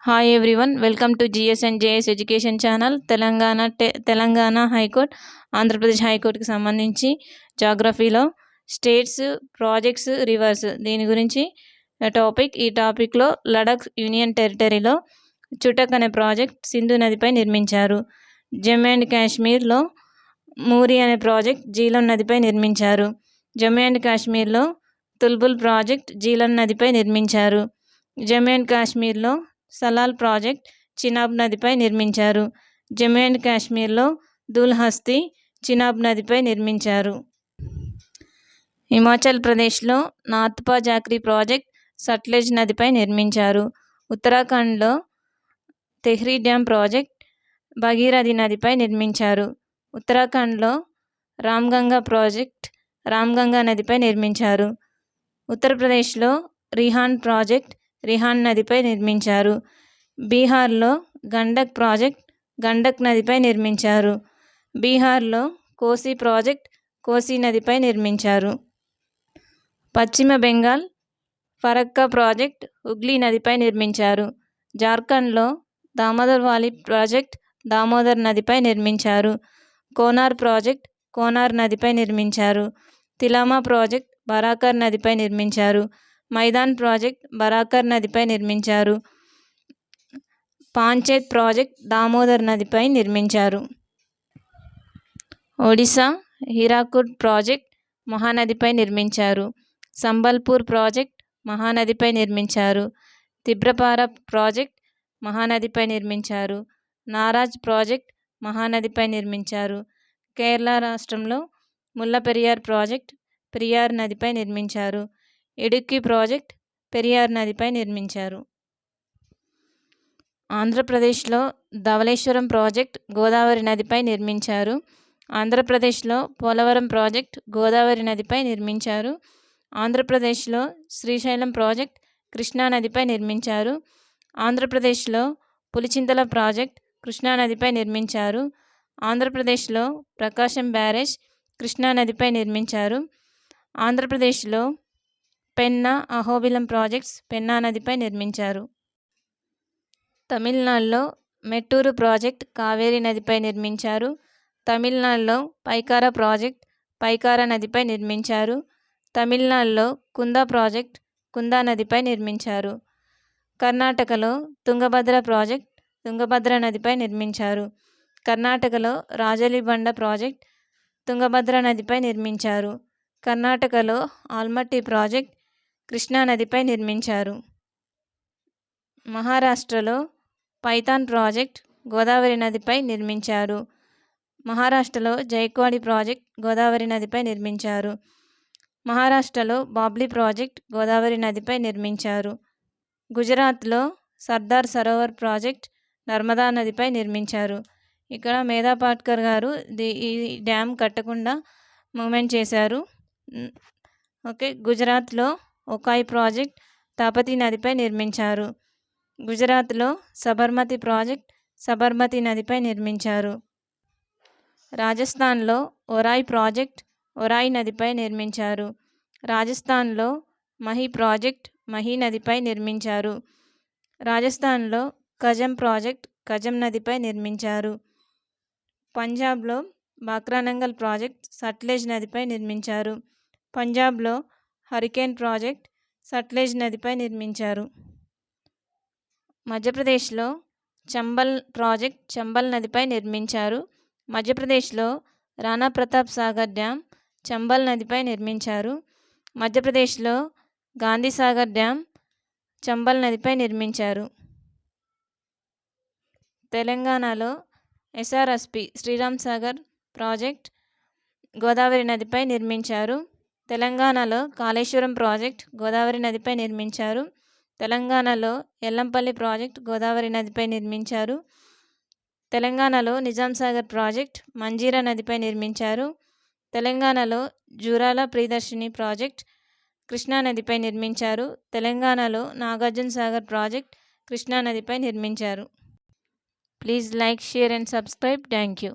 Hi everyone, welcome to GS and JS education channel. Telangana high court, Andhra Pradesh హైకోర్టుకి సంబంధించి జాగ్రఫీలో states, projects, reverse దీని గురించి topic. ఈ టాపిక్లో లడఖ్ యూనియన్ టెరిటరీలో చుటక్ అనే ప్రాజెక్ట్ సింధు నదిపై నిర్మించారు. జమ్మూ అండ్ కాశ్మీర్లో మూరి అనే ప్రాజెక్ట్ జీలం నదిపై నిర్మించారు. జమ్మూ అండ్ కాశ్మీర్లో తుల్బుల్ ప్రాజెక్ట్ జీలం నదిపై నిర్మించారు. జమ్మూ అండ్ కాశ్మీర్లో సలాల్ ప్రాజెక్ట్ చినాబ్ నదిపై నిర్మించారు. జమ్మూ అండ్ కాశ్మీర్లో దుల్హస్తి చినాబ్ నదిపై నిర్మించారు. హిమాచల్ ప్రదేశ్లో నాథ్పా జాక్రీ ప్రాజెక్ట్ సట్లెజ్ నదిపై నిర్మించారు. ఉత్తరాఖండ్లో తెహ్రీ డ్యామ్ ప్రాజెక్ట్ భగీరథి నదిపై నిర్మించారు. ఉత్తరాఖండ్లో రామ్గంగా ప్రాజెక్ట్ రామ్గంగా నదిపై నిర్మించారు. ఉత్తరప్రదేశ్లో రిహాండ్ ప్రాజెక్ట్ రిహాండ్ నదిపై నిర్మించారు. బీహార్లో గండక్ ప్రాజెక్ట్ గండక్ నదిపై నిర్మించారు. బీహార్లో కోసి ప్రాజెక్ట్ కోసి నదిపై నిర్మించారు. పశ్చిమ బెంగాల్ ఫరక్కా ప్రాజెక్ట్ హుగ్లీ నదిపై నిర్మించారు. జార్ఖండ్లో దామోదర్ వాలి ప్రాజెక్ట్ దామోదర్ నదిపై నిర్మించారు. కోనార్ ప్రాజెక్ట్ కోనార్ నదిపై నిర్మించారు. తిలామా ప్రాజెక్ట్ బరాకర్ నదిపై నిర్మించారు. మైదాన్ ప్రాజెక్ట్ బరాకర్ నదిపై నిర్మించారు. పాంచేత్ ప్రాజెక్ట్ దామోదర్ నదిపై నిర్మించారు. ఒడిశా హీరాకుడ్ ప్రాజెక్ట్ మహానదిపై నిర్మించారు. సంబల్పూర్ ప్రాజెక్ట్ మహానదిపై నిర్మించారు. తిబ్రపార ప్రాజెక్ట్ మహానదిపై నిర్మించారు. నారాజ్ ప్రాజెక్ట్ మహానదిపై నిర్మించారు. కేరళ రాష్ట్రంలో ముల్లపెరియార్ ప్రాజెక్ట్ పెరియార్ నదిపై నిర్మించారు. ఇడుక్కి ప్రాజెక్ట్ పెరియార్ నదిపై నిర్మించారు. ఆంధ్రప్రదేశ్లో ధవళేశ్వరం ప్రాజెక్ట్ గోదావరి నదిపై నిర్మించారు. ఆంధ్రప్రదేశ్లో పోలవరం ప్రాజెక్ట్ గోదావరి నదిపై నిర్మించారు. ఆంధ్రప్రదేశ్లో శ్రీశైలం ప్రాజెక్ట్ కృష్ణా నదిపై నిర్మించారు. ఆంధ్రప్రదేశ్లో పులిచింతల ప్రాజెక్ట్ కృష్ణా నదిపై నిర్మించారు. ఆంధ్రప్రదేశ్లో ప్రకాశం బ్యారేజ్ కృష్ణా నదిపై నిర్మించారు. ఆంధ్రప్రదేశ్లో పెన్నా అహోబిలం ప్రాజెక్ట్స్ పెన్నా నదిపై నిర్మించారు. తమిళనాడులో మెట్టూరు ప్రాజెక్ట్ కావేరీ నదిపై నిర్మించారు. తమిళనాడులో పైకారా ప్రాజెక్ట్ పైకారా నదిపై నిర్మించారు. తమిళనాడులో కుందా ప్రాజెక్ట్ కుందా నదిపై నిర్మించారు. కర్ణాటకలో తుంగభద్ర ప్రాజెక్ట్ తుంగభద్ర నదిపై నిర్మించారు. కర్ణాటకలో రాజలిబండ ప్రాజెక్ట్ తుంగభద్ర నదిపై నిర్మించారు. కర్ణాటకలో ఆల్మట్టి ప్రాజెక్ట్ కృష్ణా నదిపై నిర్మించారు. మహారాష్ట్రలో పైథాన్ ప్రాజెక్ట్ గోదావరి నదిపై నిర్మించారు. మహారాష్ట్రలో జైక్వాడి ప్రాజెక్ట్ గోదావరి నదిపై నిర్మించారు. మహారాష్ట్రలో బాబ్లీ ప్రాజెక్ట్ గోదావరి నదిపై నిర్మించారు. గుజరాత్లో సర్దార్ సరోవర్ ప్రాజెక్ట్ నర్మదా నదిపై నిర్మించారు. ఇక్కడ మేధా పాట్కర్ గారు ఈ డ్యామ్ కట్టకుండా మూమెంట్ చేశారు. ఓకే, గుజరాత్లో ఒకాయ్ ప్రాజెక్ట్ తాపతి నదిపై నిర్మించారు. గుజరాత్లో సబర్మతి ప్రాజెక్ట్ సబర్మతి నదిపై నిర్మించారు. రాజస్థాన్లో ఒరాయ్ ప్రాజెక్ట్ ఒరాయ్ నదిపై నిర్మించారు. రాజస్థాన్లో మహి ప్రాజెక్ట్ మహి నదిపై నిర్మించారు. రాజస్థాన్లో కజం ప్రాజెక్ట్ కజం నదిపై నిర్మించారు. పంజాబ్లో బాక్రానంగల్ ప్రాజెక్ట్ సట్లెజ్ నదిపై నిర్మించారు. పంజాబ్లో హరికేన్ ప్రాజెక్ట్ సట్లెజ్ నదిపై నిర్మించారు. మధ్యప్రదేశ్లో చంబల్ ప్రాజెక్ట్ చంబల్ నదిపై నిర్మించారు. మధ్యప్రదేశ్లో రాణా ప్రతాప్ సాగర్ డ్యామ్ చంబల్ నదిపై నిర్మించారు. మధ్యప్రదేశ్లో గాంధీ సాగర్ డ్యామ్ చంబల్ నదిపై నిర్మించారు. తెలంగాణలో ఎస్ఆర్ఎస్పి శ్రీరామ్ సాగర్ ప్రాజెక్ట్ గోదావరి నదిపై నిర్మించారు. తెలంగాణలో కాళేశ్వరం ప్రాజెక్ట్ గోదావరి నదిపై నిర్మించారు. తెలంగాణలో ఎల్లంపల్లి ప్రాజెక్ట్ గోదావరి నదిపై నిర్మించారు. తెలంగాణలో నిజాం సాగర్ ప్రాజెక్ట్ మంజీరా నదిపై నిర్మించారు. తెలంగాణలో జూరాల ప్రియదర్శిని ప్రాజెక్ట్ కృష్ణా నదిపై నిర్మించారు. తెలంగాణలో నాగార్జున సాగర్ ప్రాజెక్ట్ కృష్ణా నదిపై నిర్మించారు. Please like, share and subscribe. Thank you.